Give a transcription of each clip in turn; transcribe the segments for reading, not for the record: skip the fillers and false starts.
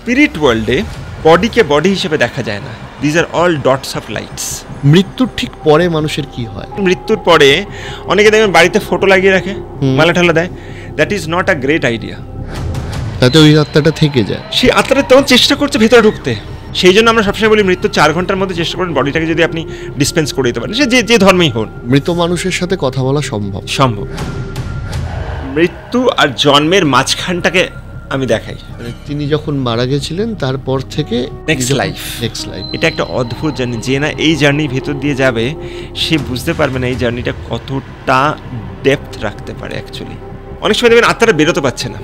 Spirit ওয়ার্ল্ডে বডিকে body হিসেবে দেখা যায় না। These are all dots of lights. মৃত্যুর ঠিক পরে মানুষের কি হয়? মৃত্যুর পরে অনেকে দেখবেন বাড়িতে ফটো লাগিয়ে রাখে, মালা ঠালা দেয়। That is not a great idea. তাতে ওই আত্মাটা থেকে যায়। সেই আত্মাটা তখন চেষ্টা করছে ভেতরে ঢুকতে। সেই জন্য আমরা সবসময় বলি মৃত্যু 4 ঘন্টার মধ্যে চেষ্টা করেন বডিটাকে যদি আপনি ডিসপেন্স করে দিতে পারেন, সে যে ধর্মেই হন। মৃত মানুষের সাথে কথা বলা সম্ভব। মৃত্যু আর জন্মের মাঝখানটাকে আমি দেখাই। তিনি যখন মারা গেছিলেন তারপর থেকে নেক্সট লাইফ। এটা একটা অদ্ভুত জার্নি। যে না এই জার্নির ভেতর দিয়ে যাবে সে বুঝতে পারবে না এই জার্নিটা কতটা ডেপথ রাখতে পারে। অ্যাকচুয়ালি অনেক সময় দেখবেন আত্মারা বেরোতে পারছে না,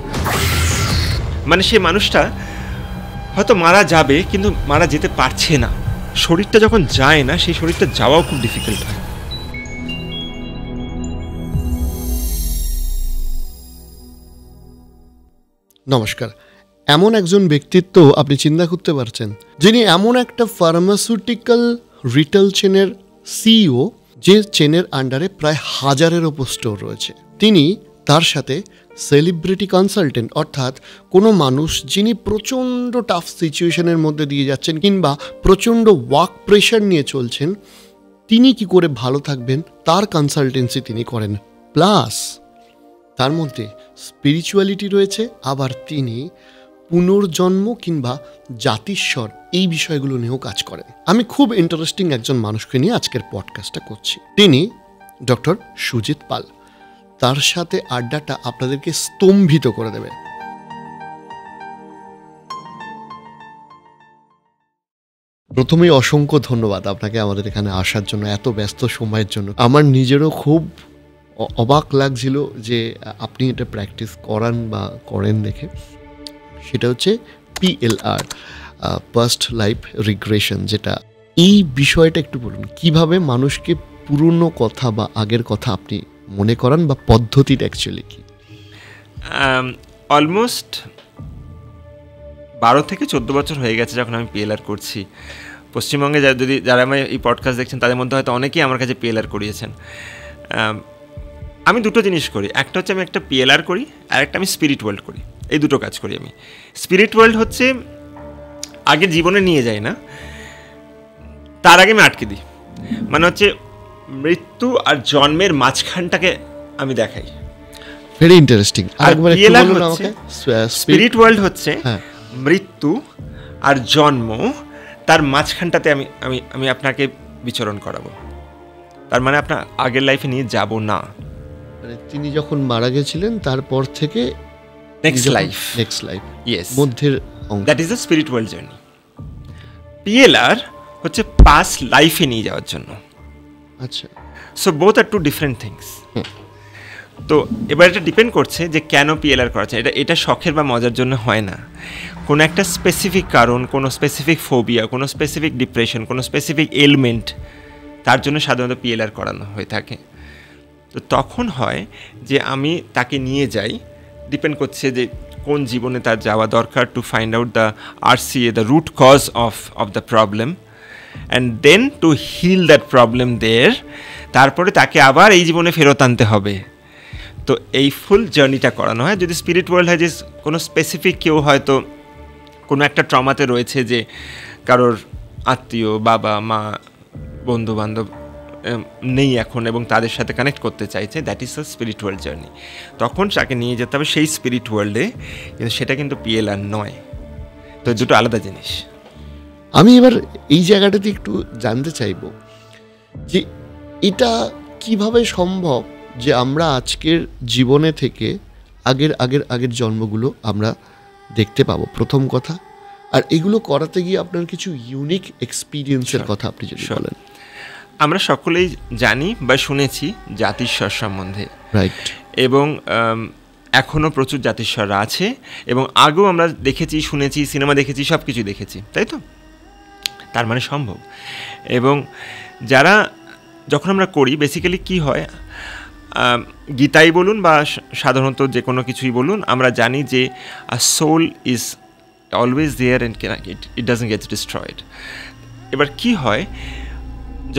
মানে সে মানুষটা হয়তো মারা যাবে কিন্তু মারা যেতে পারছে না। শরীরটা যখন যায় না, সেই শরীরটা যাওয়াও খুব ডিফিকাল্ট হয়। নমস্কার। এমন একজন ব্যক্তিত্ব আপনি চিন্তা করতে পারছেন, যিনি এমন একটা ফার্মাসিউটিক্যাল রিটেল চেনের সিইও, যে চেনের আন্ডারে প্রায় 1000-এর ওপর স্টোর রয়েছে। তিনি তার সাথে সেলিব্রিটি কনসালটেন্ট, অর্থাৎ কোনো মানুষ যিনি প্রচণ্ড টাফ সিচুয়েশনের মধ্যে দিয়ে যাচ্ছেন কিংবা প্রচণ্ড ওয়ার্ক প্রেশার নিয়ে চলছেন, তিনি কি করে ভালো থাকবেন তার কনসালটেন্সি তিনি করেন। প্লাস তার মধ্যে স্পিরিচুয়ালিটি রয়েছে, আবার তিনি পুনর্জন্ম কিংবা জাতিস্বর এই বিষয়গুলো নিয়েও কাজ করেন। আমি খুব ইন্টারেস্টিং একজন মানুষকে নিয়ে আজকের পডকাস্টটা করছি। তিনি ডক্টর সুজিত পাল। তার সাথে আড্ডাটা আপনাদেরকে স্তম্ভিত করে দেবে। প্রথমেই অসংখ্য ধন্যবাদ আপনাকে আমাদের এখানে আসার জন্য, এত ব্যস্ত সময়ের জন্য। আমার নিজেরও খুব অবাক লাগছিল যে আপনি এটা প্র্যাকটিস করান বা করেন দেখে। সেটা হচ্ছে PLR, পাস্ট লাইফ রিগ্রেশন। যেটা এই বিষয়টা একটু বলুন, কিভাবে মানুষকে পুরনো কথা বা আগের কথা আপনি মনে করান, বা পদ্ধতিটা অ্যাকচুয়ালি কি? অলমোস্ট 12 থেকে 14 বছর হয়ে গেছে যখন আমি PLR করছি। পশ্চিমবঙ্গে যারা আমার এই পডকাস্ট দেখছেন তাদের মধ্যে হয়তো অনেকেই আমার কাছে PLR করিয়েছেন। আমি দুটো জিনিস করি, একটা হচ্ছে আমি একটা PLR করি, আর একটা আমি স্পিরিট ওয়ার্ল্ড করি। এই দুটো কাজ করি আমি। স্পিরিট ওয়ার্ল্ড হচ্ছে আগের জীবনে নিয়ে যাই না, তার আগে আমি আটকে দিই। মানে হচ্ছে মৃত্যু আর জন্মের মাঝখানটাকে আমি দেখাই। Very interesting. স্পিরিট ওয়ার্ল্ড হচ্ছে মৃত্যু আর জন্ম, তার মাঝখানটাতে আমি আমি আমি আপনাকে বিচরণ করাবো। তার মানে আপনার আগের লাইফে নিয়ে যাব না। তিনি যখন মারা গেছিলেন তারপর থেকে নেক্সট লাইফ। ইয়েস, মধ্যের অংশ। That is the spirit world journey. PLR হচ্ছে পাস্ট লাইফে নিয়ে যাওয়ার জন্য। আচ্ছা। সো বোথ আর টু ডিফারেন্ট থিংস। তো এবার এটা ডিপেন্ড করছে যে কেন PLR করা যায়। এটা শখের বা মজার জন্য হয় না। কোনো একটা স্পেসিফিক কারণ, কোনো স্পেসিফিক ফোবিয়া, কোনো স্পেসিফিক ডিপ্রেশন, কোনো স্পেসিফিক এলমেন্ট, তার জন্য সাধারণত PLR করানো হয়ে থাকে। তো তখন হয় যে আমি তাকে নিয়ে যাই, ডিপেন্ড করছে যে কোন জীবনে তার যাওয়া দরকার, to find out the RCA, the root cause of the problem, and then to heal that problem there. তারপরে তাকে আবার এই জীবনে ফেরত আনতে হবে। তো এই ফুল জার্নিটা করানো হয়। যদি স্পিরিট ওয়ার্ল্ড হয় যে কোনো স্পেসিফিক কেউ হয়তো কোনো একটা ট্রমাতে রয়েছে, যে কারোর আত্মীয়, বাবা মা, বন্ধু বান্ধব নেই এখন এবং তাদের সাথে কানেক্ট করতে চাইছে, that is a spirit world journey. তখন তাকে নিয়ে যেতে হবে সেই স্পিরিট ওয়ার্ল্ডে, কিন্তু সেটা কিন্তু PLR নয়। তো দুটো আলাদা জিনিস। আমি এবার এই জায়গাটাতে একটু জানতে চাইব যে এটা কিভাবে সম্ভব যে আমরা আজকের জীবনে থেকে আগের জন্মগুলো আমরা দেখতে পাবো, প্রথম কথা। আর এগুলো করাতে গিয়ে আপনার কিছু ইউনিক এক্সপিরিয়েন্সের কথা আপনি যদি বলেন। আমরা সকলেই জানি বা শুনেছি জাতিস্বর সম্বন্ধে, রাইট? এবং এখনও প্রচুর জাতিস্বররা আছে, এবং আগেও আমরা দেখেছি, শুনেছি, সিনেমা দেখেছি, সব কিছুই দেখেছি, তাই তো? তার মানে সম্ভব। এবং যারা যখন আমরা করি, বেসিক্যালি কি হয়, গীতাই বলুন বা সাধারণত যে কোনো কিছুই বলুন, আমরা জানি যে soul is always there and it doesn't get destroyed. এবার কি হয়,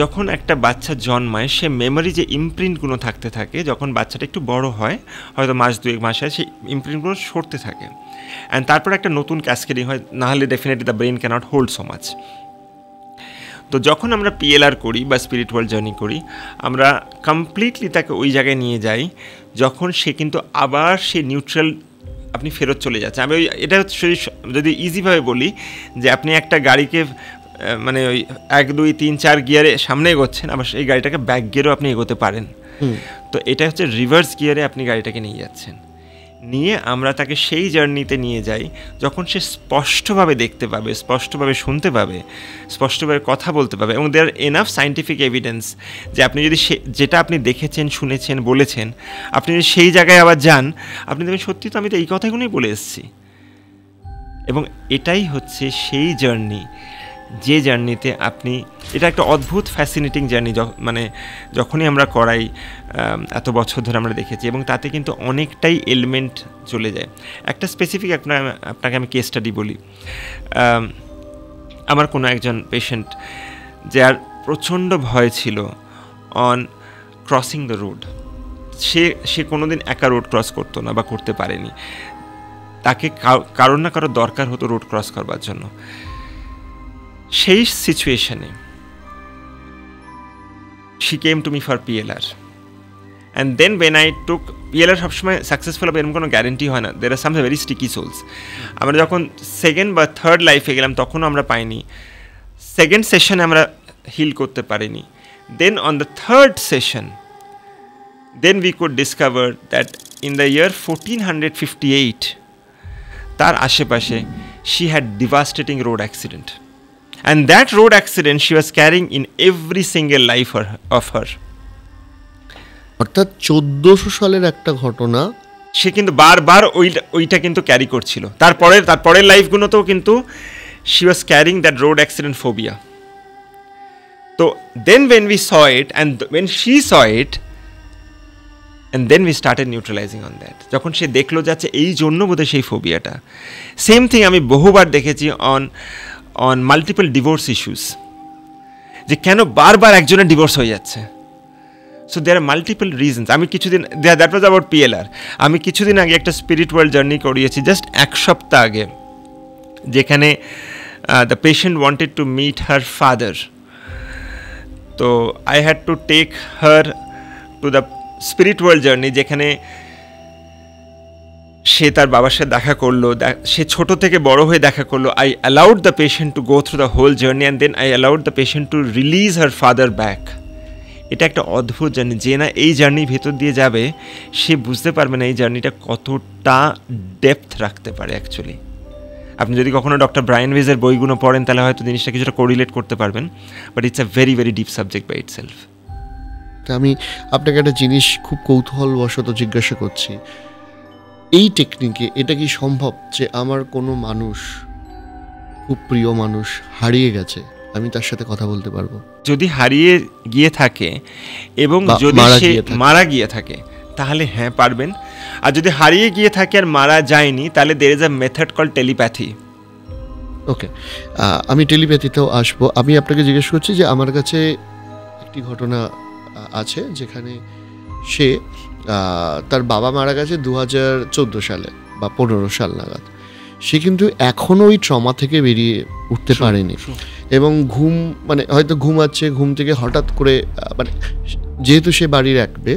যখন একটা বাচ্চা জন্মায়, সে মেমোরি যে ইমপ্রিন্টগুলো থাকতে থাকে, যখন বাচ্চাটা একটু বড় হয়, হয়তো মাস 2 মাসে, সেই ইমপ্রিন্টগুলো সরতে থাকে। অ্যান্ড তারপর একটা নতুন ক্যাসকেডিং হয়, নাহলে definitely the brain can't hold so much. তো যখন আমরা পিএলআর করি বা স্পিরিচুয়াল জার্নি করি, আমরা কমপ্লিটলি তাকে ওই জায়গায় নিয়ে যাই যখন সে কিন্তু আবার সে নিউট্রাল আপনি ফেরত চলে যাচ্ছে। আমি ওই এটা যদি ইজিভাবে বলি যে আপনি একটা গাড়িকে মানে ওই 1 2 3 4 গিয়ারে সামনে এগোচ্ছেন, আবার সেই গাড়িটাকে ব্যাক গিয়ারেও আপনি এগোতে পারেন। তো এটা হচ্ছে রিভার্স গিয়ারে আপনি গাড়িটাকে নিয়ে যাচ্ছেন। নিয়ে আমরা তাকে সেই জার্নিতে নিয়ে যাই যখন সে স্পষ্টভাবে দেখতে পাবে, স্পষ্টভাবে শুনতে পাবে, স্পষ্টভাবে কথা বলতে পাবে, এবং দেয়ার এনাফ সায়েন্টিফিক এভিডেন্স যে আপনি যদি যেটা আপনি দেখেছেন, শুনেছেন, বলেছেন, আপনি যদি সেই জায়গায় আবার যান, আপনি দেখবেন সত্যি তো আমি তো এই কথাগুলোই বলে এসেছি। এবং এটাই হচ্ছে সেই জার্নি, যে জার্নিতে আপনি, এটা একটা অদ্ভুত ফ্যাসিনেটিং জার্নি, মানে যখনই আমরা করাই এত বছর ধরে আমরা দেখেছি, এবং তাতে কিন্তু অনেকটাই এলিমেন্ট চলে যায়। একটা স্পেসিফিক আপনাকে আমি কেস স্টাডি বলি। আমার কোনো একজন পেশেন্ট যার প্রচণ্ড ভয় ছিল অন ক্রসিং দ্য রোড, সে কোনো দিন একা রোড ক্রস করতো না বা করতে পারেনি, তাকে কারোর না কারোর দরকার হতো রোড ক্রস করবার জন্য। সেই সিচুয়েশনে she came to me for PLR, and then when I took PLR সবসময় সাকসেসফুল হবে এরকম কোনো গ্যারেন্টি হয় না, there are some very sticky souls. আমরা যখন সেকেন্ড বা থার্ড লাইফে গেলাম তখনও আমরা পাইনি, সেকেন্ড সেশনে আমরা হিল করতে পারিনি, then on the third session then we could discover that in the year 1458 তার আশেপাশে she had devastating road accident. And that road accident she was carrying in every single life of her. অর্থাৎ 1400 সালের একটা ঘটনা সে কিন্তু বারবার ওইটা কিন্তু ক্যারি করছিল। তারপরের লাইফগুলোতেও কিন্তু she was carrying that road accident phobia. তো then when we saw it and when she saw it, and then we started neutralizing on that. যখন সে দেখলো যাচ্ছে এই জন্য বোধহয় সেই ফোবিয়াটা। সেম থিং আমি বহুবার দেখেছি on multiple divorce issues, যে কেন বারবার একজনের ডিভোর্স হয়ে যাচ্ছে। So there are multiple reasons. আমি কিছুদিন, দ্যাট ওয়াজ অ্যাবাউট পিএলআর, আমি কিছুদিন আগে একটা স্পিরিচুয়াল জার্নি করিয়েছি, জাস্ট 1 সপ্তাহ আগে, যেখানে the patient wanted to meet her father. তো I had to take her to the spiritual journey, যেখানে সে তার বাবার সাথে দেখা করলো, সে ছোট থেকে বড় হয়ে দেখা করলো। I allowed the patient to go through the whole journey and then I allowed the patient to release her father back. এটা একটা অদ্ভুত জার্নি, যে না এই জার্নির ভেতর দিয়ে যাবে সে বুঝতে পারবে না এই জার্নিটা কতটা ডেপথ রাখতে পারে অ্যাকচুয়ালি। আপনি যদি কখনো ডক্টর ব্রায়ান ওয়েজের বইগুলো পড়েন তাহলে হয়তো জিনিসটা কিছুটা কোরিলেট করতে পারবেন, but it's a very very deep subject by itself. আমি আপনাকে একটা জিনিস খুব কৌতূহলবশত জিজ্ঞাসা করছি, এই টেকনিকে এটা কি সম্ভব যে আমার কোনো মানুষ, খুব প্রিয় মানুষ হারিয়ে গেছে, আমি তার সাথে কথা বলতে পারবো? যদি হারিয়ে গিয়ে থাকে এবং যদি সে মারা গিয়ে থাকে তাহলে হ্যাঁ পারবেন। আর যদি হারিয়ে গিয়ে থাকে আর মারা যায়নি তাহলে there is a method call telepathy. Okay, আমি টেলিপ্যাথিতেও আসবো। আমি আপনাকে জিজ্ঞেস করছি যে আমার কাছে একটি ঘটনা আছে যেখানে সে তার বাবা মারা গেছে 2014 সালে বা 15 সাল নাগাদ। সে কিন্তু এখনও ওই ট্রমা থেকে বেরিয়ে উঠতে পারেনি, এবং ঘুম, মানে হয়তো ঘুমাচ্ছে, ঘুম থেকে হঠাৎ করে, মানে যেহেতু সে বাড়ি রাখবে,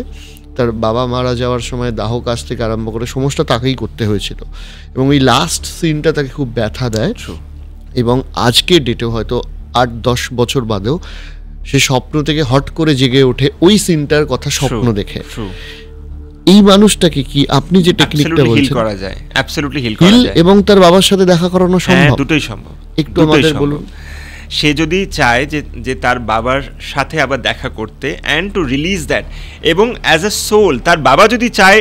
তার বাবা মারা যাওয়ার সময় দাহ কাজ থেকে আরম্ভ করে সমস্ত তাকেই করতে হয়েছিল, এবং ওই লাস্ট সিনটা তাকে খুব ব্যথা দেয়। এবং আজকের ডেটেও হয়তো 8-10 বছর বাদেও সে স্বপ্ন থেকে হট করে জেগে ওঠে ওই সিনটার কথা স্বপ্ন দেখে। এই মানুষটাকে কি আপনি যে টেকনিকটা বলছেন করা যায়, অ্যাবসলিউটলি হিল করা যায়, এবং তার বাবার সাথে দেখা করানো সম্ভব? দুটোই সম্ভব। একটু আমাদের বলুন। সে যদি চায় যে তার বাবার সাথে আবার দেখা করতে অ্যান্ড টু রিলিজ দ্যাট, এবং অ্যাজ আ সোল তার বাবা যদি চায়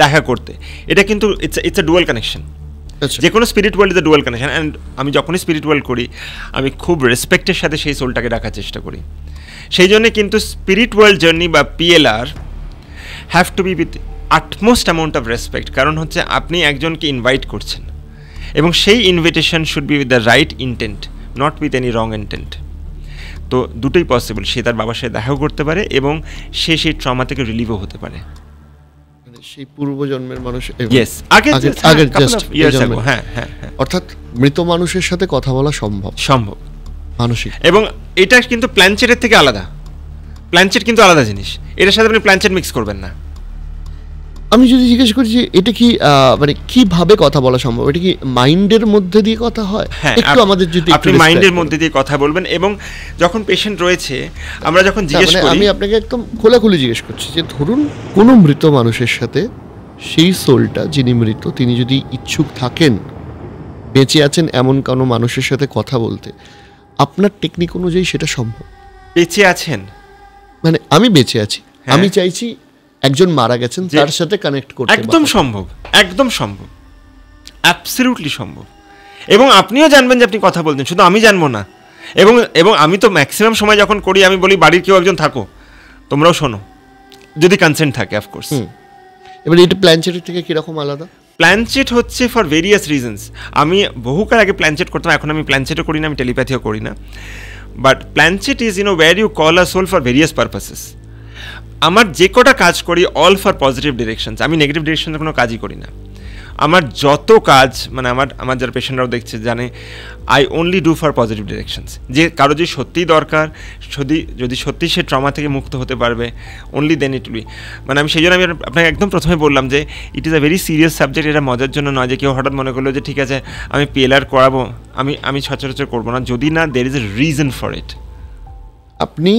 দেখা করতে, এটা কিন্তু ইটস আ ডুয়াল কানেকশন। যে কোনো spirit world is a dual connection. And আমি যখনই স্পিরিট ওয়ার্ল্ড করি আমি খুব রেসপেক্টের সাথে সেই সোলটাকে রাখার চেষ্টা করি। সেই জন্য কিন্তু স্পিরিট ওয়ার্ল্ড জার্নি বা PLR have to B with utmost amount of respect. কারণ হচ্ছে আপনি একজনকে ইনভাইট করছেন, এবং সেই invitation should be with the right intent, not with any wrong intent. তো দুটোই পসিবল, সে তার বাবার সাথে দেখাও করতে পারে এবং সে সেই ট্রমা থেকে রিলিভও হতে পারে। সেই পূর্বজন্মের মানুষ, ইয়েস, আগের জাস্ট ইয়ার্স আগো, হ্যাঁ হ্যাঁ হ্যাঁ, অর্থাৎ মৃত মানুষের সাথে কথা বলা সম্ভব মানসিক। এবং এটা কিন্তু প্ল্যানচেটের থেকে আলাদা। প্ল্যানচেট কিন্তু আলাদা জিনিস, এটার সাথে আপনি প্ল্যানচেট মিক্স করবেন না। আমি যদি জিজ্ঞেস করি যে এটা কি মানে কিভাবে কথা বলা সম্ভব, এটা কি মাইন্ডের মধ্যে দিয়ে কথা হয়? হ্যাঁ, একটু আমাদের যদি আপনি মাইন্ডের মধ্যে দিয়ে কথা বলবেন। এবং যখন পেশেন্ট রয়েছে, আমরা যখন জিজ্ঞেস করি, আমি আপনাকে একদম খোলাখুলি জিজ্ঞেস করছি যে ধরুন কোনো মৃত মানুষের সাথে সেই সোলটা, যিনি মৃত তিনি যদি ইচ্ছুক থাকেন, বেঁচে আছেন এমন কোনো মানুষের সাথে কথা বলতে, আপনার টেকনিক অনুযায়ী সেটা সম্ভব? বেঁচে আছেন মানে আমি বেঁচে আছি, আমি চাইছি একজন মারা গেছেন তার সাথে কানেক্ট করতে, একদম সম্ভব, একদম সম্ভব, অ্যাবসলিউটলি সম্ভব। এবং আপনিও জানবেন যে আপনি কথা বলছেন, শুধু আমি জানবো না। এবং আমি তো ম্যাক্সিমাম সময় যখন করি আমি বলি বাড়ির কেউ একজন থাকো, তোমরাও শোনো, যদি কনসেন্ট থাকে অফকোর্স। এবার এটা প্ল্যানচেটের থেকে কীরকম আলাদা? প্ল্যানচেট হচ্ছে ফর ভেরিয়াস রিজনস। আমি বহুকাল আগে প্ল্যানচেট করতাম, এখন আমি প্ল্যানচেটও করি না, আমি টেলিপ্যাথিও করি না। But planchette is where you call a soul for various purposes. আমার যে কটা কাজ করি অল ফর পজিটিভ ডিরেকশনস, আমি নেগেটিভ ডিরেকশনের কোনো কাজই করি না। আমার যত কাজ, মানে আমার যারা পেশেন্টরাও দেখছে জানে, I only do for positive directions. যে কারো যদি সত্যিই দরকার, যদি সত্যি সে ট্রমা থেকে মুক্ত হতে পারবে, অনলি দেন ইট উইল। মানে আমি সেই জন্য আমি আপনাকে একদম প্রথমে বললাম যে ইট is a very serious subject. এটা মজার জন্য নয় যে কেউ হঠাৎ মনে করলো যে ঠিক আছে আমি PLR করাবো, আমি সচরাচর করবো না, যদি না দের is a reason for it. আপনি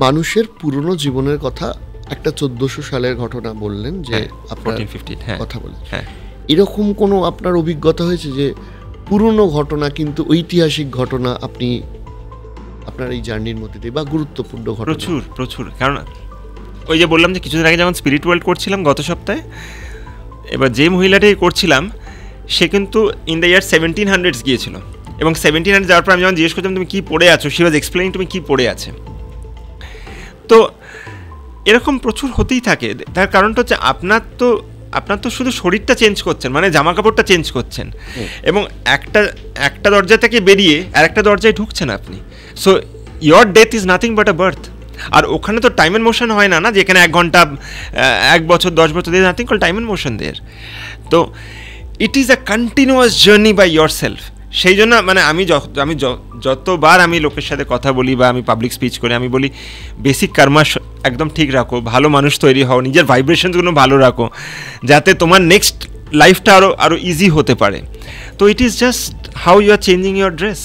মানুষের পুরনো জীবনের কথা, একটা 1400 সালের ঘটনা বললেন যে আপনার 1415 কথা বলেন, এরকম কোনো আপনার অভিজ্ঞতা হয়েছে যে পুরনো ঘটনা কিন্তু ঐতিহাসিক ঘটনা আপনি আপনার এই জার্নির মধ্যে দিয়ে, বা গুরুত্বপূর্ণ ঘটনা? প্রচুর। কারণ ওই যে বললাম যে কিছুদিন আগে যখন স্পিরিট ওয়ার্ল্ড করছিলাম গত সপ্তাহে, এবার যে মহিলাটাই করছিলাম সে কিন্তু ইন দ্য ইয়ার 1700s গিয়েছিল। এবং 1700 যাওয়ার পর আমি যখন জিজ্ঞেস করছিলাম তুমি কী পড়ে আছো, শি ওয়াজ এক্সপ্লেইনিং তুমি কী পড়ে আছে। তো এরকম প্রচুর হতেই থাকে। তার কারণটা হচ্ছে আপনার তো শুধু শরীরটা চেঞ্জ করছেন, মানে জামা কাপড়টা চেঞ্জ করছেন, এবং একটা দরজা থেকে বেরিয়ে আর একটা দরজায় ঢুকছেন আপনি। So your death is nothing but a birth. আর ওখানে তো টাইম অ্যান্ড মোশন হয় না, যেখানে 1 ঘন্টা 1 বছর 10 বছর দিয়ে, nothing call time and motion there. তো it is a continuous journey by your self. সেই জন্য মানে আমি যতবার আমি লোকের সাথে কথা বলি বা আমি পাবলিক স্পিচ করি, আমি বলি বেসিক কর্মা একদম ঠিক রাখো, ভালো মানুষ তৈরি হও, নিজের ভাইব্রেশনসগুলো ভালো রাখো, যাতে তোমার নেক্সট লাইফটা আরও ইজি হতে পারে। তো it is just how you are changing your dress,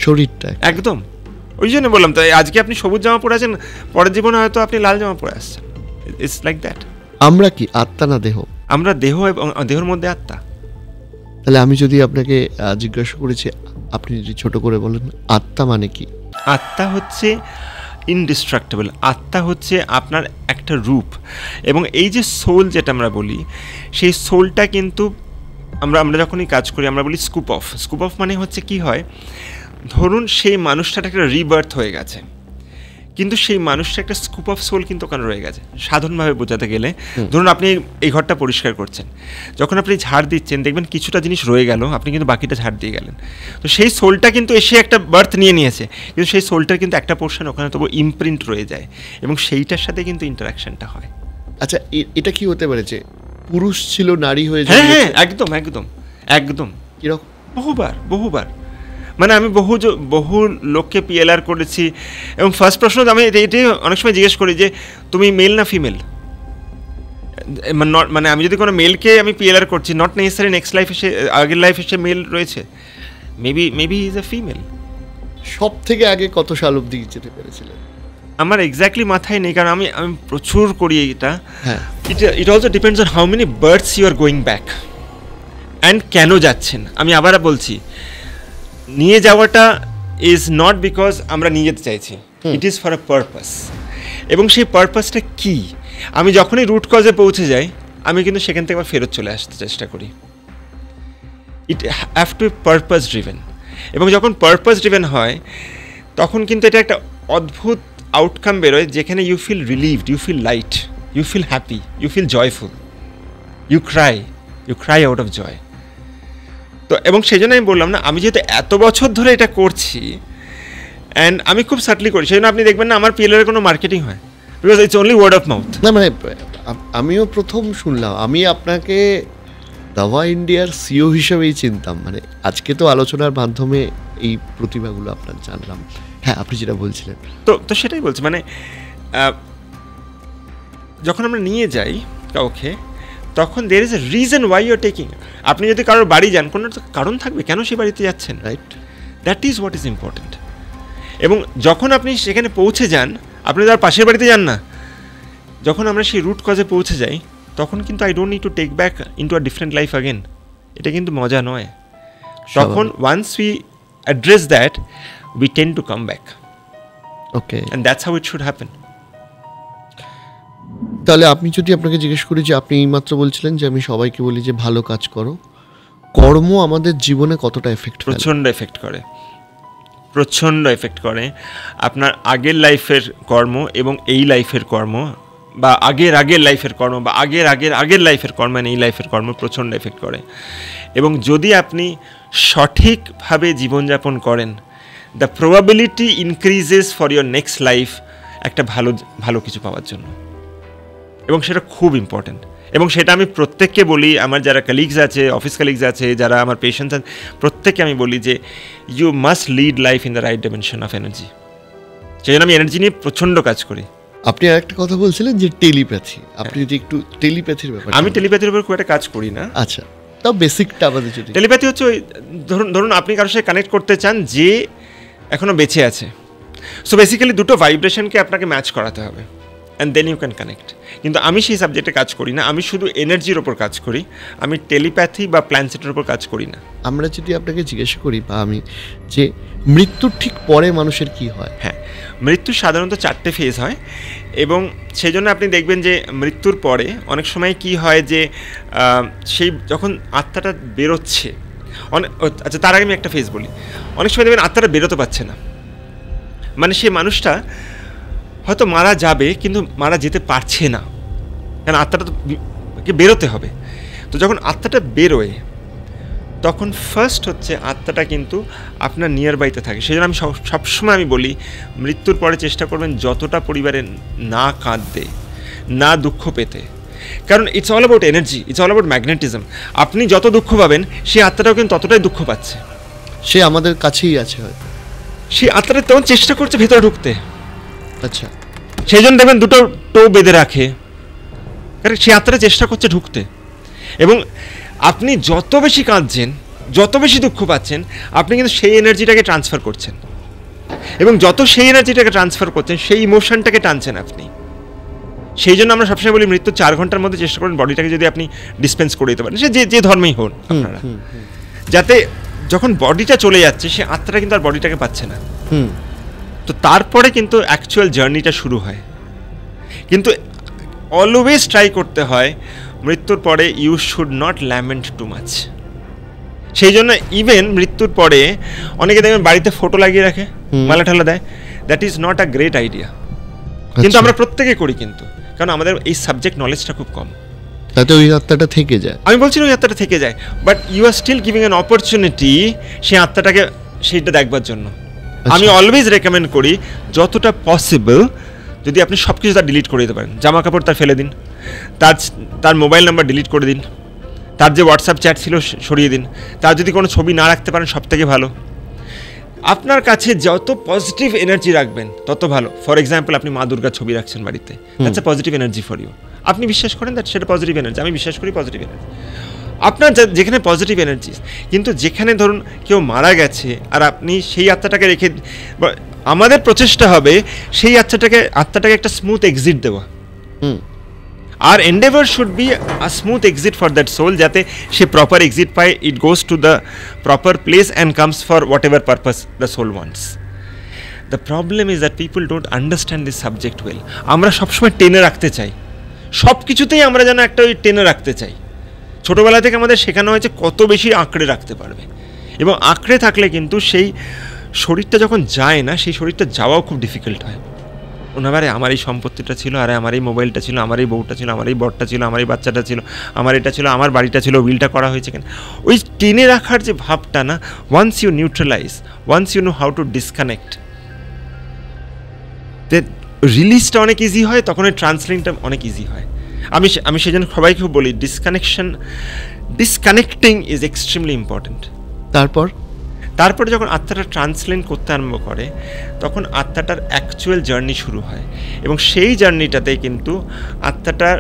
শরীরটা একদম। ওই জন্য বললাম তো, আজকে আপনি সবুজ জামা পরে আছেন, পরের জীবনে হয়তো আপনি লাল জামা পরে আসছেন। It's like that. আমরা কি আত্মা না দেহ? আমরা দেহ, এবং দেহের মধ্যে আত্মা। তাহলে আমি যদি আপনাকে জিজ্ঞাসা করেছি, আপনি যদি ছোট করে বলেন আত্মা মানে কি? আত্মা হচ্ছে ইনডিস্ট্রাক্টেবল। আত্মা হচ্ছে আপনার একটা রূপ, এবং এই যে সোল যেটা আমরা বলি, সেই সোলটা কিন্তু আমরা যখনই কাজ করি আমরা বলি স্কুপ অফ মানে হচ্ছে কি হয়, ধরুন সেই মানুষটার একটা রিবার্থ হয়ে গেছে, কিন্তু সেই মানুষটা একটা স্কুপ অফ সোল কিন্তু ওখানে রয়ে গেছে। সাধারণভাবে বোঝাতে গেলে, ধরুন আপনি এই ঘরটা পরিষ্কার করছেন, যখন আপনি ঝাড় দিচ্ছেন দেখবেন কিছুটা জিনিস রয়ে গেল, আপনি কিন্তু বাকিটা ঝাড় দিয়ে গেলেন। তো সেই সোলটা কিন্তু এসে একটা বার্থ নিয়েছে, কিন্তু সেই সোলটার কিন্তু একটা পোর্শন ওখানে তবু ইমপ্রিন্ট রয়ে যায়, এবং সেইটার সাথে কিন্তু ইন্টারাকশনটা হয়। আচ্ছা, এটা কি হতে পারে যে পুরুষ ছিল নারী হয়ে যায়? হ্যাঁ, একদম কিরকম? বহুবার মানে আমি বহু লোককে PLR করেছি, এবং ফার্স্ট প্রশ্ন আমি এটাই অনেক সময় জিজ্ঞেস করি যে তুমি মেল না ফিমেল। মানে আমি যদি কোনো মেলকে আমি PLR করছি, নট নেসেসারি নেক্সট লাইফে সে, আগের লাইফে সে মেল রয়েছে, মেবি ইজ এ ফিমেল। সব থেকে আগে কত সাল অবধি যেতে পেরেছিলেন? আমার এক্স্যাক্টলি মাথায় নেই, কারণ আমি প্রচুর করি এটা। It also depends on how many births you are going back, and কেন যাচ্ছেন। আমি আবার বলছি, নিয়ে যাওয়াটা ইজ নট বিকজ আমরা নিয়ে যেতে চাইছি, it is for a purpose. এবং সেই পারপাসটা কি, আমি যখনই রুট কজে পৌঁছে যাই আমি কিন্তু সেখান থেকে আবার ফেরত চলে আসতে চেষ্টা করি। It have to be purpose driven. এবং যখন পারপাস ড্রিভেন হয় তখন কিন্তু এটা একটা অদ্ভুত আউটকাম বেরোয়, যেখানে you feel relieved, you feel light, you feel happy, you feel joyful, you cry out of joy. তো এবং সেই জন্য আমি বললাম না, আমি যেহেতু এত বছর ধরে এটা করছি, অ্যান্ড আমি খুব সাটলি করি, সেই জন্য আপনি দেখবেন না আমার PLR কোনো মার্কেটিং হয়, because it's only word of mouth. না মানে আমিও প্রথম শুনলাম। আমি আপনাকে দাওয়া ইন্ডিয়ার সিও হিসেবেই চিনতাম, মানে আজকে তো আলোচনার মাধ্যমে এই প্রতিভাগুলো আপনার জানলাম। হ্যাঁ, আপনি যেটা বলছিলেন। তো সেটাই বলছি, মানে যখন আমরা নিয়ে যাই কাউকে, তখন there is a reason why you are taking. আপনি যদি কারোর বাড়ি যান, কোনো কারণ থাকবে কেন সেই বাড়িতে যাচ্ছেন, right? That is what is important. এবং যখন আপনি সেখানে পৌঁছে যান, আপনি তার পাশের বাড়িতে যান না, যখন আমরা সেই রুট কজে পৌঁছে যাই, তখন কিন্তু I don't need to take back into a different life again. এটা কিন্তু মজা নয়। তখন once we address that, we tend to come back. Okay, and that's how it should happen. তাহলে আপনি যদি আপনাকে জিজ্ঞেস করি যে আপনি এইমাত্র বলছিলেন যে আমি সবাইকে বলি যে ভালো কাজ করো, কর্ম আমাদের জীবনে কতটা এফেক্ট? প্রচণ্ড এফেক্ট করে, প্রচণ্ড এফেক্ট করে। আপনার আগের লাইফের কর্ম এবং এই লাইফের কর্ম, বা আগের লাইফের কর্ম, বা আগের লাইফের কর্ম, মানে এই লাইফের কর্ম প্রচণ্ড এফেক্ট করে। এবং যদি আপনি সঠিকভাবে জীবনযাপন করেন, the probability increases for your next life একটা ভালো কিছু পাওয়ার জন্য। এবং সেটা খুব ইম্পর্ট্যান্ট। এবং সেটা আমি প্রত্যেককে বলি, আমার যারা কালিগস আছে, অফিস কালিগস আছে, যারা আমার পেশেন্টস আছে, প্রত্যেককে আমি বলি যে you must lead life in the right dimension of energy. সেই জন্য আমি এনার্জি নিয়ে প্রচণ্ড কাজ করি। আপনি আর একটা কথা বলছিলেন যে টেলিপ্যাথি, আপনি যদি একটু টেলিপ্যাথির ব্যাপারে। আমি টেলিপ্যাথির উপর খুব একটা কাজ করি না। আচ্ছা, তাও বেসিকটা আমাদের যদি। টেলিপ্যাথি হচ্ছে ওই ধরুন আপনি কারোর সাথে কানেক্ট করতে চান যে এখনও বেঁচে আছে। সো বেসিক্যালি দুটো ভাইব্রেশনকে আপনাকে ম্যাচ করাতে হবে, and then you can connect. কিন্তু আমি সেই সাবজেক্টে কাজ করি না, আমি শুধু এনার্জির ওপর কাজ করি। আমি টেলিপ্যাথি বা প্ল্যানসেটের ওপর কাজ করি না। আমরা যদি আপনাকে জিজ্ঞেস করি, বা আমি, যে মৃত্যুর ঠিক পরে মানুষের কি হয়? হ্যাঁ, মৃত্যুর সাধারণত 4টে ফেজ হয়। এবং সেই জন্য আপনি দেখবেন যে মৃত্যুর পরে অনেক সময় কি হয় যে সেই যখন আত্মাটা বেরোচ্ছে, আচ্ছা তার আগে আমি একটা ফেজ বলি। অনেক সময় দেখবেন আত্মাটা বেরোতে পারছে না, মানে সেই মানুষটা হয়তো মারা যাবে কিন্তু মারা যেতে পারছে না, কারণ আত্মাটা তো বেরোতে হবে। তো যখন আত্মাটা বেরোয়, তখন ফার্স্ট হচ্ছে আত্মাটা কিন্তু আপনার নিয়ার বাইতে থাকে। সেই জন্য আমি সবসময় আমি বলি, মৃত্যুর পরে চেষ্টা করবেন যতটা পরিবারে না কাঁদতে, না দুঃখ পেতে, কারণ it's all about energy, it's all about magnetism. আপনি যত দুঃখ পাবেন, সেই আত্মাটাও কিন্তু ততটাই দুঃখ পাচ্ছে। সে আমাদের কাছেই আছে হয়তো, সেই আত্মাটা তখন চেষ্টা করছে ভেতরে ঢুকতে। আচ্ছা, সেই জন্য দেখবেন দুটো টো বেঁধে রাখে, কারণ সেই আত্মাটা চেষ্টা করছে ঢুকতে। এবং আপনি যত বেশি কাঁদছেন, যত বেশি দুঃখ পাচ্ছেন, আপনি কিন্তু সেই এনার্জিটাকে ট্রান্সফার করছেন। এবং যত সেই এনার্জিটাকে ট্রান্সফার করছেন, সেই ইমোশনটাকে টানছেন আপনি। সেই জন্য আমরা সবসময় বলি মৃত্যু 4 ঘন্টার মধ্যে চেষ্টা করেন বডিটাকে যদি আপনি ডিসপেন্স করে দিতে পারেন, সে যে ধর্মেই হন আপনারা, যাতে যখন বডিটা চলে যাচ্ছে, সে আত্মাটা কিন্তু আর বডিটাকে পাচ্ছে না। তো তারপরে কিন্তু অ্যাকচুয়াল জার্নিটা শুরু হয়। কিন্তু অলওয়েজ ট্রাই করতে হয় মৃত্যুর পরে you should not lament too much. সেই জন্য ইভেন মৃত্যুর পরে অনেকে দেখবেন বাড়িতে ফটো লাগিয়ে রাখে, মালা ঠালা দেয়। That is not a great idea. কিন্তু আমরা প্রত্যেকে করি, কিন্তু কারণ আমাদের এই সাবজেক্ট নলেজটা খুব কম, তাতে ওই আত্মাটা থেকে যায়। আমি বলছি ওই আত্মাটা থেকে যায়, but you are still giving an opportunity সেই আত্মাটাকে সেইটা দেখবার জন্য। আমি অলওয়েজ রেকমেন্ড করি যতটা পসিবল যদি আপনি সব কিছু তার ডিলিট করে দিতে পারেন, জামা কাপড় তার ফেলে দিন, তার মোবাইল নাম্বার ডিলিট করে দিন, তার যে হোয়াটসঅ্যাপ চ্যাট ছিল সরিয়ে দিন, তার যদি কোনো ছবি না রাখতে পারেন সব থেকে ভালো। আপনার কাছে যত পজিটিভ এনার্জি রাখবেন তত ভালো। ফর এক্সাম্পল, আপনি মা দুর্গার ছবি রাখছেন বাড়িতে, that's a positive energy for you. আপনি বিশ্বাস করেন দ্যাট সেটা পজিটিভ এনার্জি, আমি বিশ্বাস করি পজিটিভ এনার্জি আপনার যেখানে পজিটিভ এনার্জি। কিন্তু যেখানে ধরুন কেউ মারা গেছে আর আপনি সেই আত্মাটাকে রেখে, আমাদের প্রচেষ্টা হবে সেই আত্মাটাকে একটা স্মুথ এক্সিট দেওয়া। আর endeavour should be a smooth exit for that soul, যাতে সে প্রপার এক্সিট পায়, it goes to the proper place and comes for what ever purpose the soul wants. The problem is that people don't understand this subject well. আমরা সবসময় টেনে রাখতে চাই, সব কিছুতেই আমরা যেন একটা ওই টেনে রাখতে চাই। ছোটোবেলা থেকে আমাদের শেখানো হয়েছে কত বেশি আঁকড়ে রাখতে পারবে, এবং আঁকড়ে থাকলে কিন্তু সেই শরীরটা যখন যায় না, সেই শরীরটা যাওয়াও খুব ডিফিকাল্ট হয়। ওনাবারে আমার এই সম্পত্তিটা ছিল, আরে আমার এই মোবাইলটা ছিল, আমার এই বউটা ছিল, আমার এই বরটা ছিল, আমার এই বাচ্চাটা ছিল, আমার এটা ছিল, আমার বাড়িটা ছিল, উইলটা করা হয়েছে কেন, ওই টেনে রাখার যে ভাবটা না, once you neutralise, once you know how to disconnect, রিলিজটা অনেক ইজি হয়, তখন ওই ট্রান্সলেটটা অনেক ইজি হয়। আমি সেই জন্য সবাইকে বলি ডিসকানেক্টিং ইজ এক্সট্রিমলি ইম্পর্টেন্ট। তারপরে যখন আত্মাটা ট্রান্সলেট করতে আরম্ভ করে তখন আত্মাটার অ্যাকচুয়াল জার্নি শুরু হয়, এবং সেই জার্নিটাতে কিন্তু আত্মাটার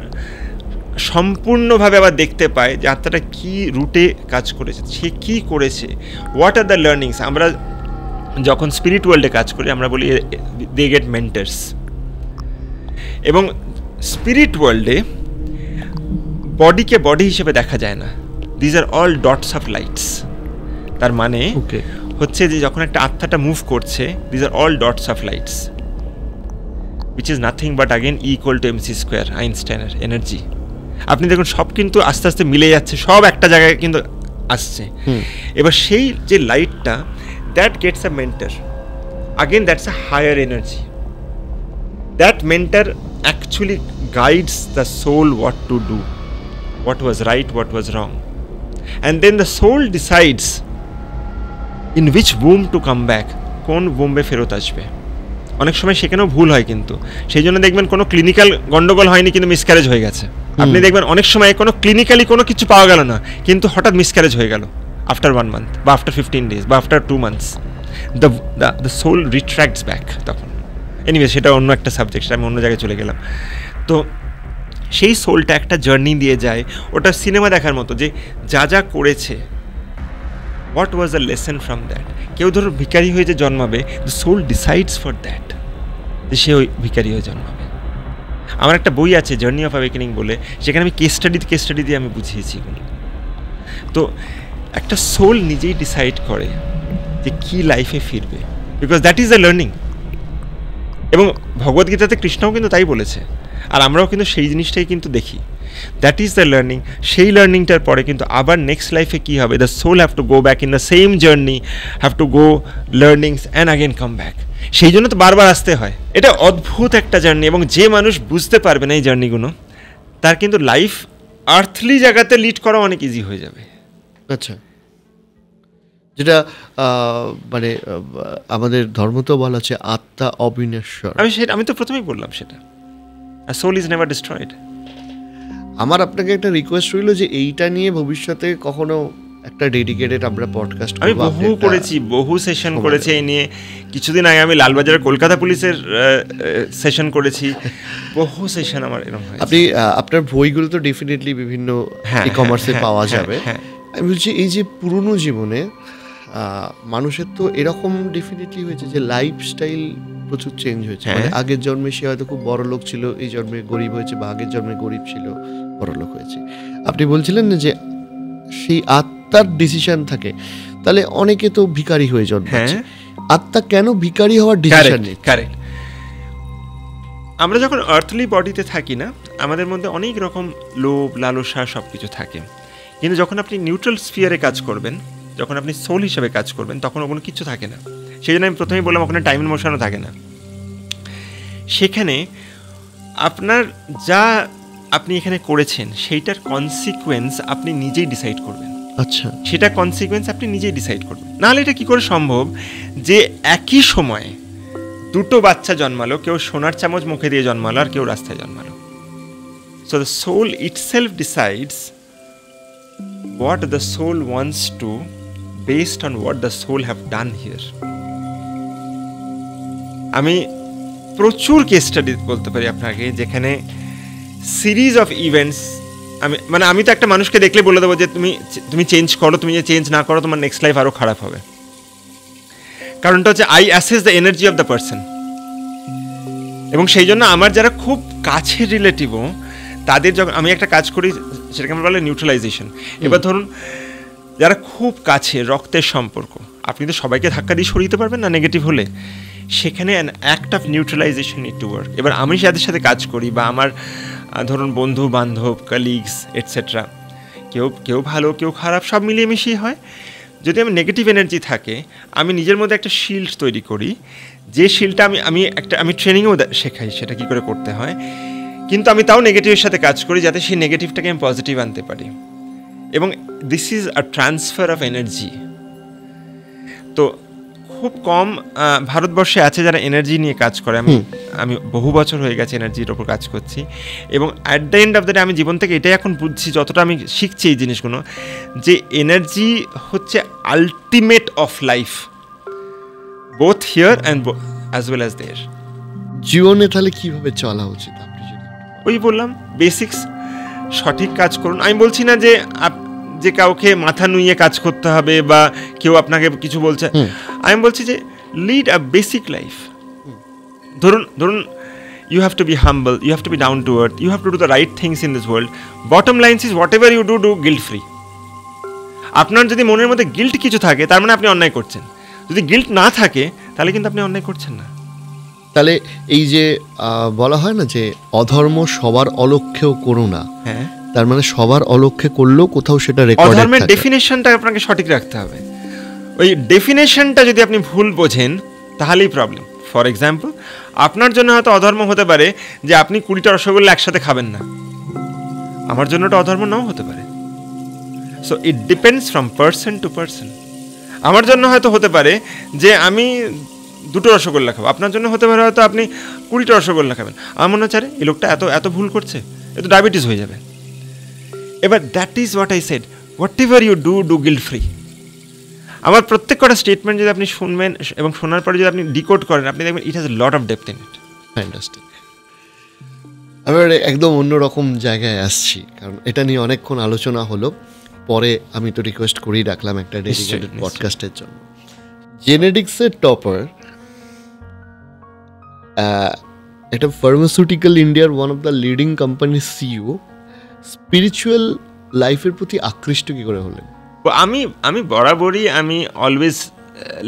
সম্পূর্ণভাবে আবার দেখতে পায় যে আত্মাটা কী রুটে কাজ করেছে, সে কী করেছে, হোয়াট আর দ্য লার্নিংস। আমরা যখন স্পিরিট ওয়ার্ল্ডে কাজ করি আমরা বলি দে গেট মেন্টার্স, এবং স্পিরিট ওয়ার্ল্ডে বডিকে বডি হিসেবে দেখা যায় না, these are all dots of lights. তার মানে হচ্ছে যে যখন একটা আত্মাটা মুভ করছে, these are all dots of lights, which is nothing but again equal to mc square, আইনস্টাইনের এনার্জি। আপনি দেখুন সব কিন্তু আস্তে আস্তে মিলে যাচ্ছে, সব একটা জায়গায় কিন্তু আসছে। এবার সেই যে লাইটটা, that gets a mentor, again that's a higher energy. That mentor actually guides the soul what to do, what was right, what was wrong, and then the soul decides in which womb to come back, কোন বোম্বে ফেরত আসবে। অনেক সময় সেখানেও ভুল হয়, কিন্তু সেই জন্য দেখবেন কোনো ক্লিনিক্যাল গন্ডগোল হয়নি কিন্তু মিসক্যারেজ হয়ে গেছে। আপনি দেখবেন অনেক সময় কোনো ক্লিনিক্যালি কোনো কিছু পাওয়া গেল না, কিন্তু হঠাৎ মিসক্যারেজ হয়ে গেল আফটার 1 month বা আফটার 15 days বা after 2 months, the soul retracts back তখন। এনিওয়ে সেটা অন্য একটা সাবজেক্ট, সেটা আমি অন্য জায়গায় চলে গেলাম। তো সেই সোলটা একটা জার্নি দিয়ে যায়, ওটা সিনেমা দেখার মতো, যে যা যা করেছে, what was the lesson from that. কেউ ধরো ভিখারি হয়ে যে জন্মাবে, the soul decides for that, যে সে ওই ভিখারি হয়ে জন্মাবে। আমার একটা বই আছে জার্নি অফ অ্যাওয়েকেনিং বলে, সেখানে আমি কেস স্টাডি দিয়ে আমি বুঝিয়েছি। তো একটা সোল নিজেই ডিসাইড করে যে কী লাইফে ফিরবে, because that is the learning. এবং ভগবদ্গীতাতে কৃষ্ণও কিন্তু তাই বলেছে, আর আমরাও কিন্তু সেই জিনিসটাই কিন্তু দেখি, দ্যাট ইজ দ্য লার্নিং। সেই লার্নিংটার পরে কিন্তু আবার নেক্সট লাইফে কী হবে, the soul have to go back in the same journey, have to go learnings and again come back. সেই জন্য তো বারবার আসতে হয়। এটা অদ্ভুত একটা জার্নি, এবং যে মানুষ বুঝতে পারবে না এই জার্নিগুলো, তার কিন্তু লাইফ আর্থলি জায়গাতে লিড করা অনেক ইজি হয়ে যাবে। আচ্ছা, যেটা মানে আমাদের ধর্মতেও বলা আছে আত্মা অবিনশ্বর। আমি তো প্রথমেই বললাম সেটা, সোল ইজ নেভার ডিস্ট্রয়েড। আমার আপনাকে একটা রিকোয়েস্ট রইল যে এইটা নিয়ে ভবিষ্যতে কখনো একটা ডেডিকেটেড আমরা পডকাস্ট, আমি বহু সেশন করেছি এই নিয়ে। কিছুদিন আগে আমি লালবাজারের কলকাতা পুলিশের সেশন করেছি, বহু সেশন আমার এরকম হয়। আপনার বইগুলো তো ডেফিনেটলি বিভিন্ন ই-কমার্সে পাওয়া যাবে। আমি বলছি এই যে পুরনো জীবনে মানুষের তো এরকম ডেফিনেটলি হয়েছে যে লাইফস্টাইল প্রচুর চেঞ্জ হয়েছে। মানে আগের জন্মে সে হয়তো খুব বড় লোক ছিল, এই জন্মে গরিব হয়েছে, বা আগের জন্মে গরিব ছিল বড় লোক হয়েছে। আপনি বলছিলেন না যে সেই আত্মার ডিসিশন থাকে, তাহলে অনেকে তো ভিখারি হয়ে জন্মাচ্ছে। আত্মা কেন ভিখারি হওয়ার ডিসিশন নেয়? কারেক্ট। আমরা যখন আর্থলি বডিতে থাকি না, আমাদের মধ্যে অনেক রকম লোভ, লালসা সব কিছু থাকে, কিন্তু যখন আপনি নিউট্রাল স্ফিয়ারে কাজ করবেন, যখন আপনি সোল হিসেবে কাজ করবেন, তখন ওখানে কিছু থাকে না। সেই জন্য আমি প্রথমেই বললাম ওখানে টাইম এন্ড মোশনও থাকে না। সেখানে আপনার যা আপনি এখানে করেছেন সেইটার কনসিকুয়েন্স আপনি নিজেই ডিসাইড করবেন। আচ্ছা, সেটা কনসিকুয়েন্স আপনি নিজেই ডিসাইড করবেন। নাহলে এটা কী করে সম্ভব যে একই সময়ে দুটো বাচ্চা জন্মালো, কেউ সোনার চামচ মুখে দিয়ে জন্মালো আর কেউ রাস্তায় জন্মালো। So the soul itself decides what the soul wants to based on what the soul have done here. আমি প্রচুর কেস স্টাডি বলতে পারি আপনাকে, যেখানে সিরিজ অফ ইভেন্টস, আমি তো একটা মানুষকে দেখলে বলে দেবো যে তুমি চেঞ্জ করো, তুমি যে চেঞ্জ না করো তোমার নেক্সট লাইফ আরও খারাপ হবে। কারণটা হচ্ছে I assess the energy of the person. এবং সেই জন্য আমার যারা খুব কাছের রিলেটিভও, তাদের যখন আমি একটা কাজ করি সেটাকে আমরা বলে নিউট্রালাইজেশন। এবার ধরুন যারা খুব কাছে রক্তের সম্পর্ক, আপনি তো সবাইকে ধাক্কা দিয়ে সরিয়ে দিতে পারবেন না নেগেটিভ হলে, সেখানে an act of neutralisation need to work. এবার আমি যাদের সাথে কাজ করি বা আমার ধরুন বন্ধু বান্ধব, কালিগস এটসেট্রা, কেউ ভালো কেউ খারাপ, সব মিলিয়ে মিশিয়ে হয়। যদি আমি নেগেটিভ এনার্জি থাকে, আমি নিজের মধ্যে একটা শিল্ড তৈরি করি, যে শিল্ডটা আমি ট্রেনিংয়েও শেখাই সেটা কী করে করতে হয়। কিন্তু আমি তাও নেগেটিভের সাথে কাজ করি যাতে সেই নেগেটিভটাকে আমি পজিটিভ আনতে পারি। এবং this is a transfer of energy. তো খুব কম ভারতবর্ষে আছে যারা এনার্জি নিয়ে কাজ করে। আমি বহু বছর হয়ে গেছে এনার্জির ওপর কাজ করছি, এবং at the end of the day আমি জীবন থেকে এটাই এখন বুঝছি, যতটা আমি শিখছি এই জিনিসগুলো, যে এনার্জি হচ্ছে ultimate of life, both here and as well as there. জীবনে তাহলে কিভাবে চলা উচিত? আপনি যদি ওই বললাম বেসিক্স, সঠিক কাজ করুন। আমি বলছি না যে কাউকে মাথা নুইয়ে কাজ করতে হবে বা কেউ আপনাকে কিছু বলছে, আমি বলছি যে লিড আ বেসিক লাইফ। ধরুন you have to be humble, you have to be down to earth, you have to do the right things in this world. Bottom line is whatever you do guilt free. আপনার যদি মনের মধ্যে guilt কিছু থাকে, তার মানে আপনি অন্যায় করছেন। যদি গিল্ট না থাকে, তাহলে কিন্তু আপনি অন্যায় করছেন না। তাহলে এই যে বলা হয় না যে অধর্ম সবার অলক্ষ্যেও করো না, হ্যাঁ, তার মানে সবার অলক্ষ্যে করলেও কোথাও সেটা রেকর্ডেড থাকে। অধর্মের ডেফিনেশনটা আপনাকে সঠিক রাখতে হবে। ওই ডেফিনেশনটা যদি আপনি ভুল বোঝেন, তাহলেই প্রবলেম। ফর এক্সাম্পল, আপনার জন্য হয়তো অধর্ম হতে পারে যে আপনি 20টা রসগোল্লা একসাথে খাবেন না, আমার জন্য ওটা অধর্ম নাও হতে পারে। So it depends from person to person. আমার জন্য হয়তো হতে পারে যে আমি 2টো রসগোল্লা খাবো, আপনার জন্য হতে পারে হয়তো আপনি 20টা রসগোল্লা খাবেন। আমার মনে হচ্ছে এই লোকটা এত ভুল করছে, এ তো ডায়াবেটিস হয়ে যাবে। এবার that is what I said, whatever you do guilt free. আমার প্রত্যেক কটা স্টেটমেন্ট যদি আপনি শুনবেন এবং শোনার পরে যদি আপনি ডিকোড করেন, আপনি দেখবেন it has a lot of depth in it. Fantastic. আমি একদম অন্যরকম জায়গায় আসছি, কারণ এটা নিয়ে অনেকক্ষণ আলোচনা হলো। পরে আমি তো রিকোয়েস্ট করেই রাখলাম একটা ডেডিকেটেড পডকাস্টের জন্য। জেনেটিক্সের টপার, এটা ফার্মাসিউটিক্যাল ইন্ডিয়ার ওয়ান অফ দ্য লিডিং কোম্পানির সিইও, স্পিরিচুয়াল লাইফের প্রতি আকৃষ্ট কি করে হলেন? আমি বরাবরই আমি অলওয়েজ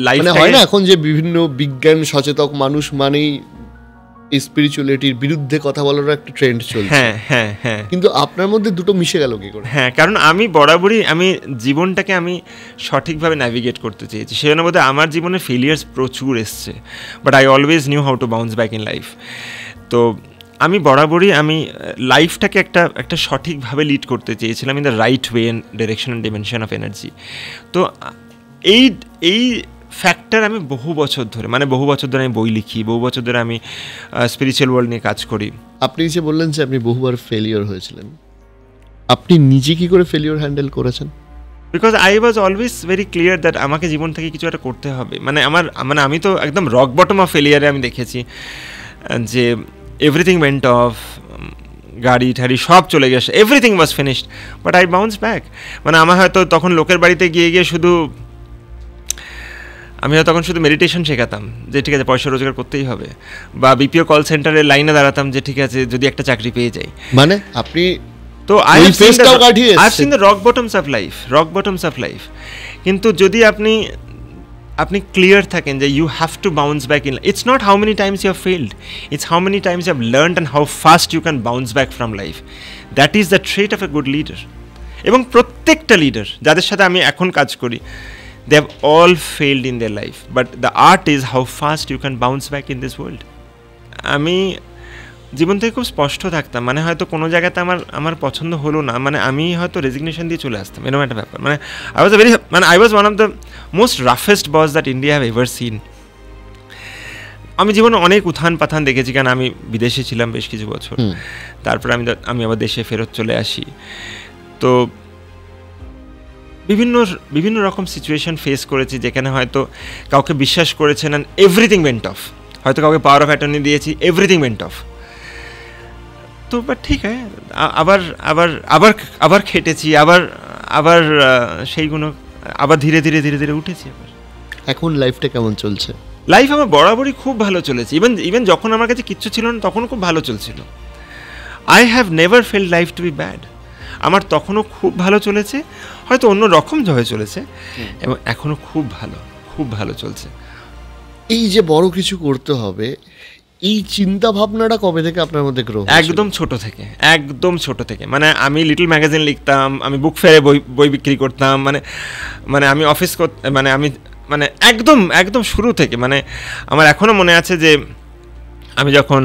লাইফ, মানে হয় না এখন যে বিভিন্ন বিজ্ঞান সচেতক মানুষ মানেই স্পিরিচুয়ালিটির বিরুদ্ধে কথা বলার একটা ট্রেন্ড চলছে। হ্যাঁ হ্যাঁ হ্যাঁ, কিন্তু আপনার মধ্যে দুটো মিশে গেল কি করে? হ্যাঁ, কারণ আমি বরাবরই আমি জীবনটাকে আমি সঠিকভাবে ন্যাভিগেট করতে চেয়েছি। সেজন্য বোধহয় আমার জীবনে ফেলিয়ার্স প্রচুর এসছে, but I always new how to bounce back in life. তো আমি বরাবরই আমি লাইফটাকে একটা সঠিকভাবে লিড করতে চেয়েছিলাম, in the right way and direction and dimension of energy. তো এই ফ্যাক্টর আমি বহু বছর ধরে আমি বই লিখি, বহু বছর ধরে আমি স্পিরিচুয়াল ওয়ার্ল্ড নিয়ে কাজ করি। আপনি যে বললেন যে আপনি বহুবার ফেলিওর হয়েছিলেন, আপনি নিজে কি করে ফেলিওর হ্যান্ডেল করেছেন? Because I was always very clear that আমাকে জীবন থেকে কিছু একটা করতে হবে। আমি তো একদম রক বটম অফ ফেলিয়ারে আমি দেখেছি যে এভরিথিং ওয়েন্ট অফ, গাড়ি ঠাড়ি সব চলে গেছে, everything was finished, but I bounce back. আমার হয়তো তখন লোকের বাড়িতে গিয়ে আমি হয়তো তখন শুধু মেডিটেশন শেখাতাম যে ঠিক আছে পয়সা রোজগার করতেই হবে, বা বিপিও কল সেন্টারে লাইনে দাঁড়াতাম যে ঠিক আছে যদি একটা চাকরি পেয়ে যাই। মানে আপনি তো I have seen the rock bottoms of life. কিন্তু যদি আপনি ক্লিয়ার থাকেন যে you have to bounce back in, it's not how many times you have failed, it's how many times you have learned and how fast you can bounce back from life. That is the trait of a good leader. এবং প্রত্যেকটা leader যাদের সাথে আমি এখন কাজ করি, they have all failed in their life, but the art is how fast you can bounce back in this world. আমি জীবন থেকে খুব স্পষ্ট থাকতাম, হয়তো কোনো জায়গাতে আমার পছন্দ হলো না, আমি হয়তো রেজিগনেশন দিয়ে চলে আসতাম, এরকম একটা ব্যাপার। I was one of the most roughest boss that India have ever seen. আমি জীবনে অনেক উত্থান পাথান দেখেছি, কারণ আমি বিদেশে ছিলাম বেশ কিছু বছর, তারপরে আমি আবার দেশে ফেরত চলে আসি। তো বিভিন্ন রকম সিচুয়েশন ফেস করেছি যেখানে হয়তো কাউকে বিশ্বাস করেছেন অ্যান্ড এভরিথিং ওয়েন্ট অফ, হয়তো কাউকে পাওয়ার অফ অ্যাটর্নি দিয়েছি, এভরিথিং ওয়েন্ট অফ। তো বাট ঠিক আছে, আবার খেটেছি, আবার সেইগুলো আবার ধীরে ধীরে উঠেছি। আবার এখন লাইফটা কেমন চলছে? লাইফ আমার বরাবরই খুব ভালো চলেছে। ইভেন যখন আমার কাছে কিচ্ছু ছিল না তখনও খুব ভালো চলছিল। I have never felt life to be bad. আমার তখনও খুব ভালো চলেছে, হয়তো অন্য রকম হয়ে চলেছে, এবং এখনও খুব ভালো চলছে। এই যে বড় কিছু করতে হবে, এই চিন্তা ভাবনাটা কবে থেকে আপনার মধ্যে গ্রো? একদম ছোট থেকে। আমি লিটল ম্যাগাজিন লিখতাম, আমি বুক ফেয়ারে বই বিক্রি করতাম, আমি অফিস আমি একদম শুরু থেকে। আমার এখনও মনে আছে যে আমি যখন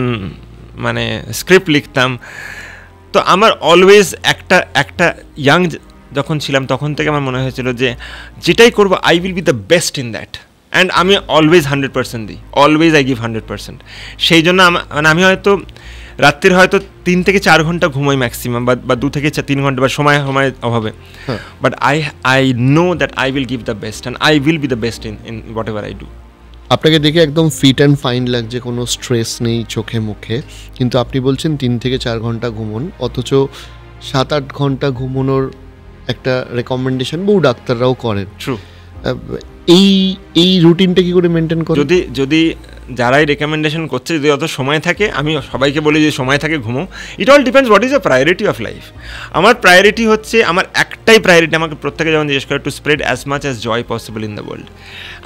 স্ক্রিপ্ট লিখতাম, তো আমার অলওয়েজ একটা যখন ছিলাম তখন থেকে আমার মনে হয়েছিল যে যেটাই করবো I will be the best in that, and আমি অলওয়েজ 100% দিই, অলওয়েজ আই গিভ 100%। সেই জন্য মানে আমি হয়তো রাত্রির হয়তো 3 থেকে 4 ঘন্টা ঘুমাই ম্যাক্সিমাম, বা 2 থেকে 3 ঘন্টা, বা সময় অভাবে, but I know that I will give the best and I will be the best in what ever I do. আপনাকে দেখে একদম ফিট অ্যান্ড ফাইন লাগছে, কোনো স্ট্রেস নেই চোখে মুখে, কিন্তু আপনি বলছেন 3 থেকে 4 ঘন্টা ঘুমন, অথচ 7-8 ঘন্টা ঘুমানোর একটা রেকমেন্ডেশন বহু ডাক্তাররাও করেন। ট্রু। এই রুটিনটা কি করে মেনটেন করেন? যদি যারাই রেকমেন্ডেশন করছে, যদি অত সময় থাকে, আমি সবাইকে বলি যে সময় থাকে ঘুমো। It all depends what is the priority of life. আমার প্রায়োরিটি হচ্ছে, আমার একটাই প্রায়োরিটি, আমাকে প্রত্যেকে যেমন জিজ্ঞেস করে, to spread as much as joy possible in the world.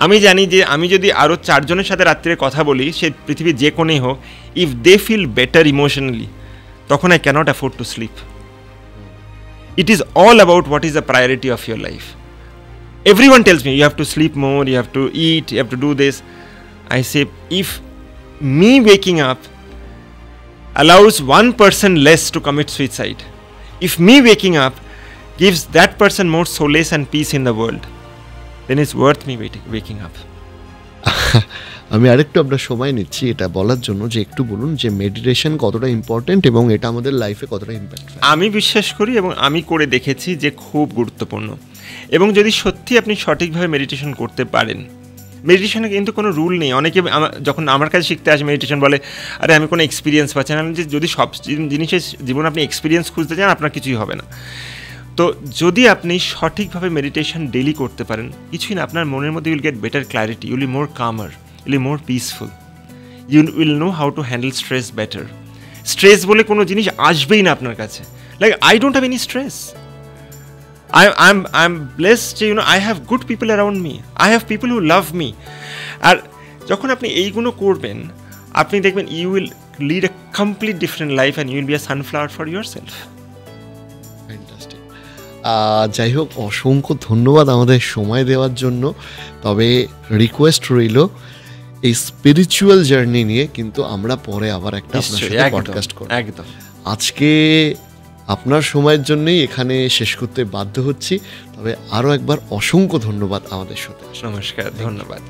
আমি জানি যে আমি যদি আরও 4 জনের সাথে রাত্রে কথা বলি, সে পৃথিবীর যে কোণেই হোক, if they feel better emotionally, তখন I can't afford to sleep. It is all about what is the priority of your life. Everyone tells me you have to sleep more, you have to eat, you have to do this. I say, if me waking up allows 1% less to commit suicide, if me waking up gives that person more solace and peace in the world, then it's worth me waking up. আমি আরেকটু আপনার সময় নিচ্ছি এটা বলার জন্য যে একটু বলুন যে মেডিটেশন কতটা ইম্পর্টেন্ট এবং এটা আমাদের লাইফে কতটা ইম্প্যাক্ট। আমি বিশ্বাস করি এবং আমি করে দেখেছি যে খুব গুরুত্বপূর্ণ, এবং যদি সত্যি আপনি সঠিকভাবে মেডিটেশন করতে পারেন, মেডিটেশনে কিন্তু কোনো রুল নেই। অনেকে যখন আমার কাছে শিখতে আসে মেডিটেশন বলে, আরে আমি কোনো এক্সপিরিয়েন্স পাচ্ছি না। যে যদি সব জিনিসের জীবনে আপনি এক্সপিরিয়েন্স খুঁজতে চান, আপনার কিছুই হবে না। তো যদি আপনি সঠিকভাবে মেডিটেশন ডেইলি করতে পারেন, কিছুই না, আপনার মনের মধ্যে will get better clarity, you'll be more calmer, you'll be more peaceful, you will know how to handle stress better. Stress বলে কোনো জিনিস আসবেই না আপনার কাছে। Like I don't have any stress. I'm blessed, you know, I have good people around me. I have people who love me. আর যখন আপনি এইগুলো করবেন, আপনি দেখবেন you will lead a complete different life and you will be a sunflower for yourself. Fantastic. যাই হোক, অসংখ্য ধন্যবাদ আমাদের সময় দেওয়ার জন্য। তবে রিকোয়েস্ট রইল, এই স্পিরিচুয়াল জার্নি নিয়ে কিন্তু আমরা পরে আবার একটা আপনার সাথে পডকাস্ট করব। একদম। আজকে আপনার সময়ের জন্যই এখানে শেষ করতে বাধ্য হচ্ছি। তবে আরও একবার অসংখ্য ধন্যবাদ আমাদের সাথে। নমস্কার, ধন্যবাদ।